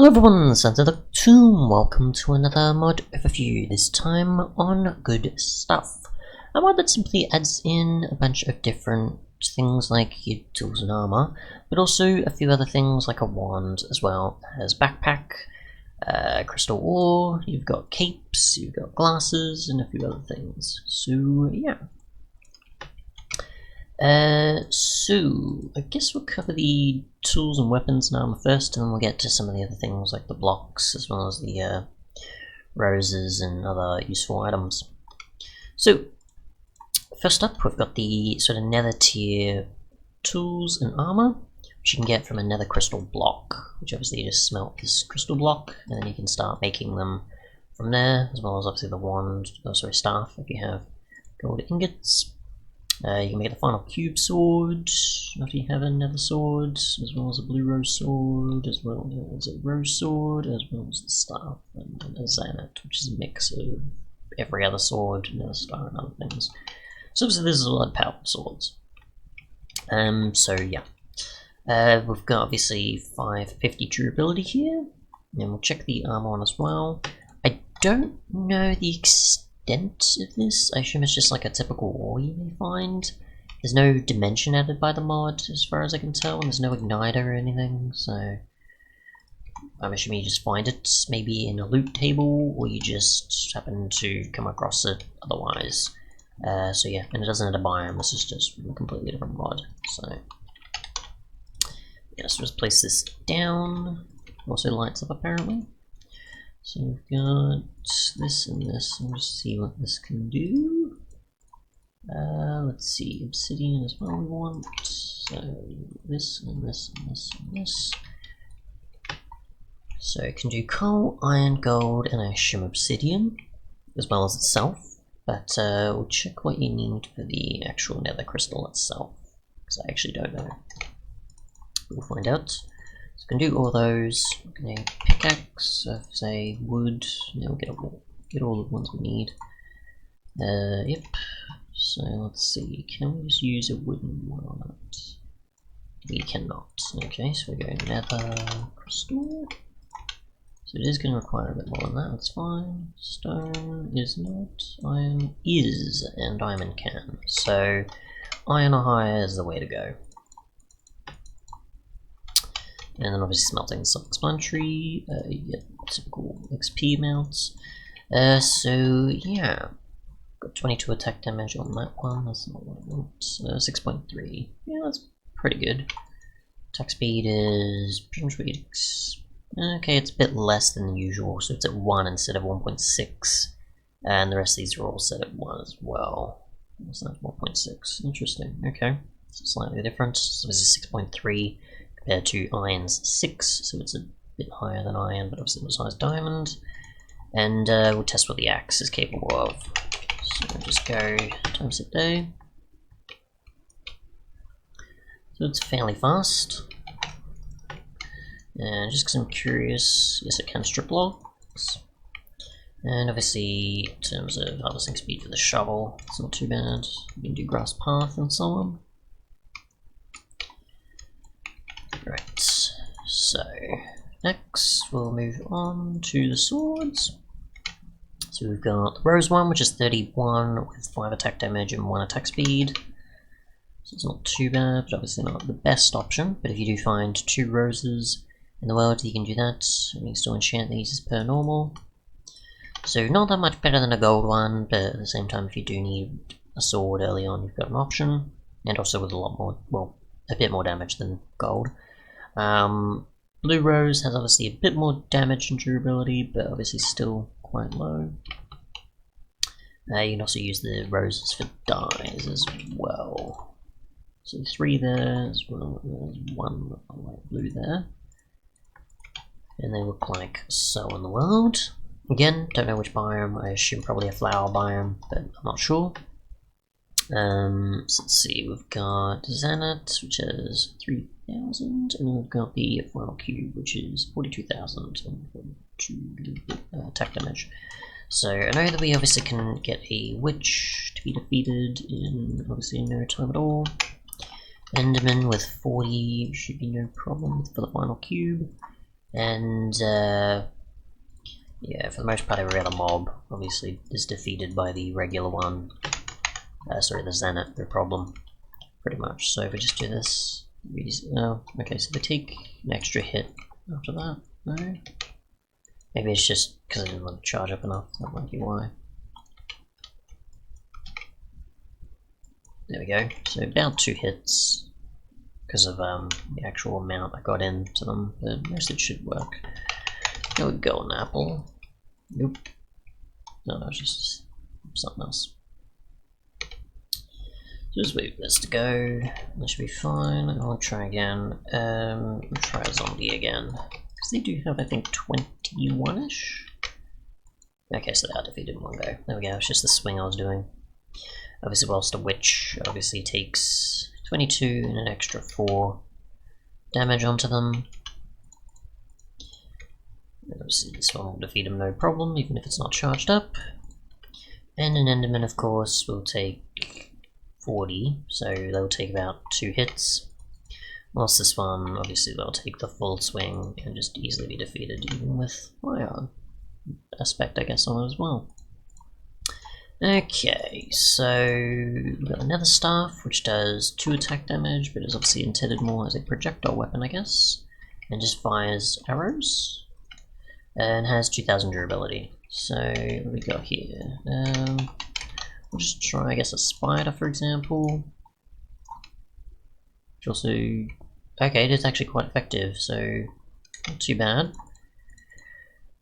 Hello everyone, Santa the Tomb. Welcome to another mod overview, this time on Good Stuff. A mod that simply adds in a bunch of different things like your tools and armour, but also a few other things like a wand as well as backpack, crystal ore, you've got capes, you've got glasses, and a few other things. So yeah. So I guess we'll cover the tools and weapons and armor first, and then we'll get to some of the other things like the blocks as well as the roses and other useful items. So first up, we've got the sort of nether tier tools and armor, which you can get from a nether crystal block, which obviously you just smelt this crystal block, and then you can start making them from there, as well as obviously the wand, staff if you have gold ingots. You can make the final cube sword if you have another sword, as well as a blue rose sword, as well as a rose sword, as well as the staff and a zanet, which is a mix of every other sword, another star, and other things. So obviously this is a lot of powerful swords. So yeah. We've got obviously 550 durability here, and we'll check the armor one as well. I don't know the extent of this. I assume it's just like a typical ore you may find. There's no dimension added by the mod as far as I can tell, and there's no igniter or anything, so I'm assuming you just find it maybe in a loot table, or you just happen to come across it otherwise. So yeah, and it doesn't have a biome, this is just a completely different mod. So yeah, so just place this down. Also lights up apparently. So we've got this and this, and we'll just see what this can do. Let's see, obsidian as well we want. So this and this and this and this. So it can do coal, iron, gold, and I assume obsidian, as well as itself. But we'll check what you need for the actual nether crystal itself, because I actually don't know. We'll find out. So we can do all those. We're going to pickaxe, say wood. Now we'll get all the ones we need. Yep. So let's see. Can we just use a wooden one on it? We cannot. Okay, so we're going nether crystal. So it is going to require a bit more than that. That's fine. Stone is not. Iron is, and diamond can. So iron or higher is the way to go. And then obviously smelting self-explanatory, yeah, typical XP amounts. So yeah, got 22 attack damage on that one, that's not what I want. 6.3, yeah, that's pretty good. Attack speed is pretty much okay, it's a bit less than usual, so it's at 1 instead of 1.6. And the rest of these are all set at 1 as well. So that's 1.6, interesting, okay. So slightly different, so this is 6.3. Compared to iron's 6, so it's a bit higher than iron, but obviously not as high as diamond. And we'll test what the axe is capable of. So we'll just go times a day. So it's fairly fast. And just because I'm curious, yes, it can strip logs. And obviously, in terms of harvesting speed for the shovel, it's not too bad. You can do grass path and so on. Right, so next we'll move on to the swords. So we've got the rose one, which is 31 with 5 attack damage and 1 attack speed. So it's not too bad, but obviously not the best option. But if you do find 2 roses in the world, you can do that. And you can still enchant these as per normal. So not that much better than a gold one, but at the same time, if you do need a sword early on, you've got an option. And also with a lot more, well, a bit more damage than gold. Blue rose has obviously a bit more damage and durability, but obviously still quite low. You can also use the roses for dyes as well. So 3 there, as well as 1 light blue there. And they look like so in the world. Again, don't know which biome, I assume probably a flower biome, but I'm not sure. So let's see, we've got Zanet, which is 3,000, and then we've got the final cube, which is 42,000 and attack damage. So I know that we obviously can get a witch to be defeated in obviously no time at all. Enderman with 40 should be no problem for the final cube. And yeah, for the most part every other mob obviously is defeated by the regular one. Sorry, the Zenith, the problem, pretty much. So if we just do this, okay, so they take an extra hit after that. No? Maybe it's just because I didn't want to charge up enough, that might be why. There we go, so about 2 hits because of the actual amount I got into them, but most it should work. There we go, an apple. Nope. No, it's just something else. So just wait for this to go. That should be fine. I'll try again. I'll try a zombie again. Because they do have, I think, 21-ish? Okay, so they are defeated in one go. There we go, it's just the swing I was doing. Obviously, whilst a witch obviously takes 22 and an extra 4 damage onto them. And obviously this one will defeat him no problem, even if it's not charged up. And an Enderman, of course, will take 40, so they'll take about 2 hits. Whilst this one, obviously they'll take the full swing and just easily be defeated, even with fire aspect, I guess, on it as well. Okay, so we've got another staff, which does 2 attack damage, but is obviously intended more as a projectile weapon, I guess, and just fires arrows, and has 2000 durability. So what do we got here? We'll just try, I guess, a spider, for example. Which also, okay, it is actually quite effective, so not too bad.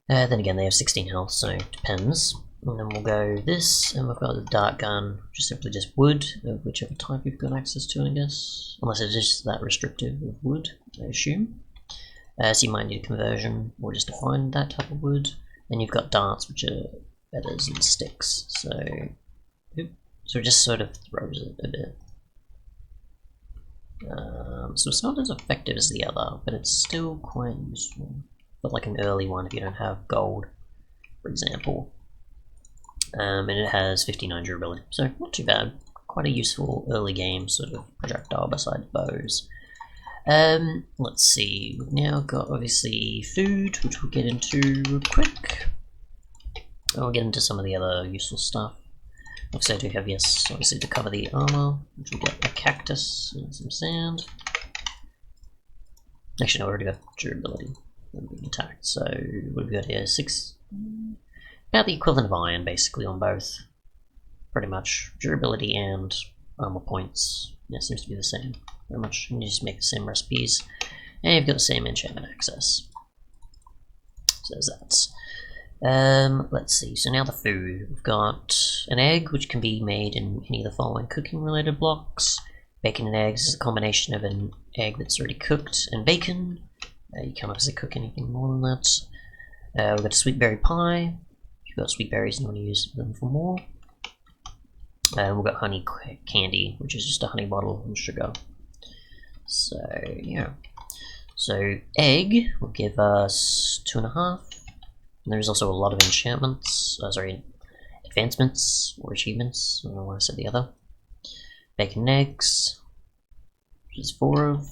Then again, they have 16 health, so it depends. And then we'll go this, and we've got the dart gun, which is simply just wood, of whichever type you've got access to, I guess. Unless it's just that restrictive of wood, I assume. So you might need a conversion, or just to find that type of wood. And you've got darts, which are feathers and sticks, so it just sort of throws it a bit. So it's not as effective as the other, but it's still quite useful. But like an early one if you don't have gold, for example. And it has 59 durability, so not too bad. Quite a useful early game sort of projectile besides bows. Let's see, we've now got obviously food, which we'll get into real quick. And we'll get into some of the other useful stuff. Obviously I do have, yes, obviously to cover the armor, which will get a cactus and some sand. Actually no, we already got durability and being attacked, so what have we got here? 6, about the equivalent of iron basically on both. Pretty much. Durability and armor points, yeah, seems to be the same. Very much, you just make the same recipes, and you've got the same enchantment access. So there's that. Let's see, so now the food. We've got an egg, which can be made in any of the following cooking related blocks. Bacon and eggs is a combination of an egg that's already cooked and bacon. You can't obviously cook anything more than that. We've got a sweet berry pie. If you've got sweet berries and you want to use them for more. We've got honey candy, which is just a honey bottle and sugar. So, yeah. So, egg will give us 2.5. And there's also a lot of enchantments, advancements or achievements. I don't know why I said the other. Bacon and eggs, which is 4 of.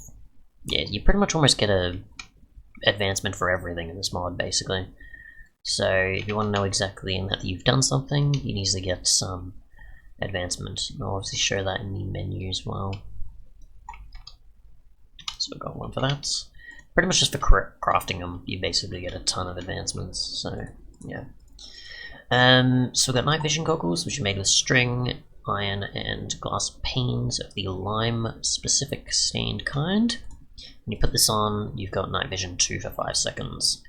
Yeah, you pretty much almost get a advancement for everything in this mod, basically. So, if you want to know exactly in that you've done something, you can easily get some advancement. I'll obviously show that in the menu as well. So we've got one for that. Pretty much just for crafting them, you basically get a ton of advancements, so yeah. So we've got night vision goggles, which are made with string, iron, and glass panes of the lime-specific stained kind. When you put this on, you've got night vision 2 for 5 seconds.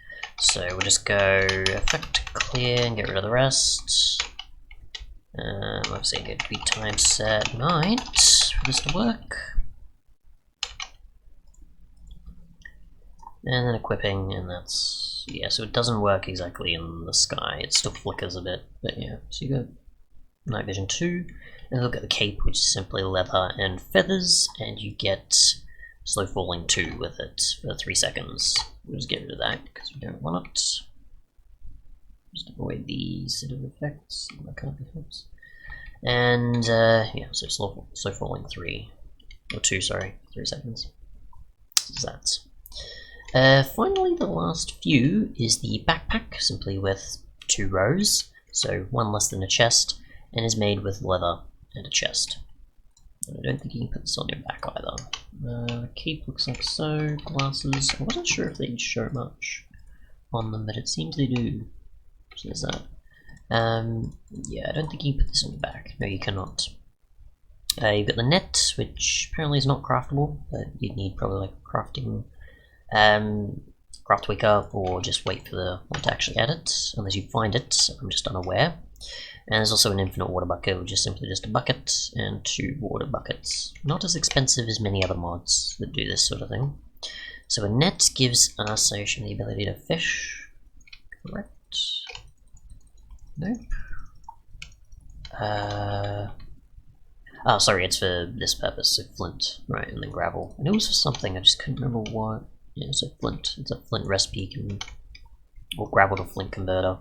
So we'll just go effect clear and get rid of the rest. Obviously it could be time set night for this to work. And then equipping, and that's, yeah, so it doesn't work exactly in the sky, it still flickers a bit, but yeah, so you got night vision 2, and look at the cape, which is simply leather and feathers, and you get slow falling 2 with it for 3 seconds. We'll just get rid of that, because we don't want it. Just avoid the set of effects, that can't be helped. And, yeah, so slow falling 3, or 2, sorry, 3 seconds. So that's that. Finally, the last few is the backpack, simply with 2 rows, so 1 less than a chest, and is made with leather and a chest. And I don't think you can put this on your back either. Cape looks like so, glasses, I wasn't sure if they'd show much on them, but it seems they do. So there's that. Yeah, I don't think you can put this on your back. No, you cannot. You've got the net, which apparently is not craftable, but you'd need probably like crafting, craft wake up, or just wait for the one to actually add it, unless you find it. I'm just unaware. And there's also an infinite water bucket, which is simply just a bucket and 2 water buckets. Not as expensive as many other mods that do this sort of thing. So a net gives us the ability to fish. Correct. Nope. Oh, sorry, it's for this purpose, so flint, right, and then gravel. And it was for something, I just couldn't remember what. Yeah, so flint. It's a flint recipe, or gravel to flint converter.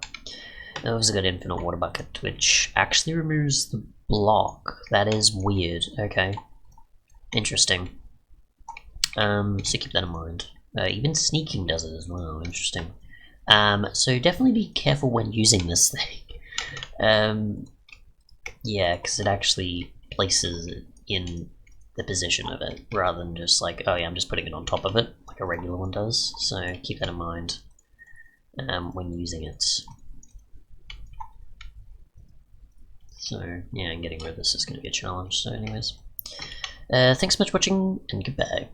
And it was a good infinite water bucket, which actually removes the block. That is weird. Okay. Interesting. So keep that in mind. Even sneaking does it as well. Interesting. So definitely be careful when using this thing. Yeah, because it actually places it in the position of it, rather than just like, oh yeah, I'm just putting it on top of it, like a regular one does. So keep that in mind when using it. So yeah, getting rid of this is going to be a challenge. So anyways, thanks so much for watching, and goodbye.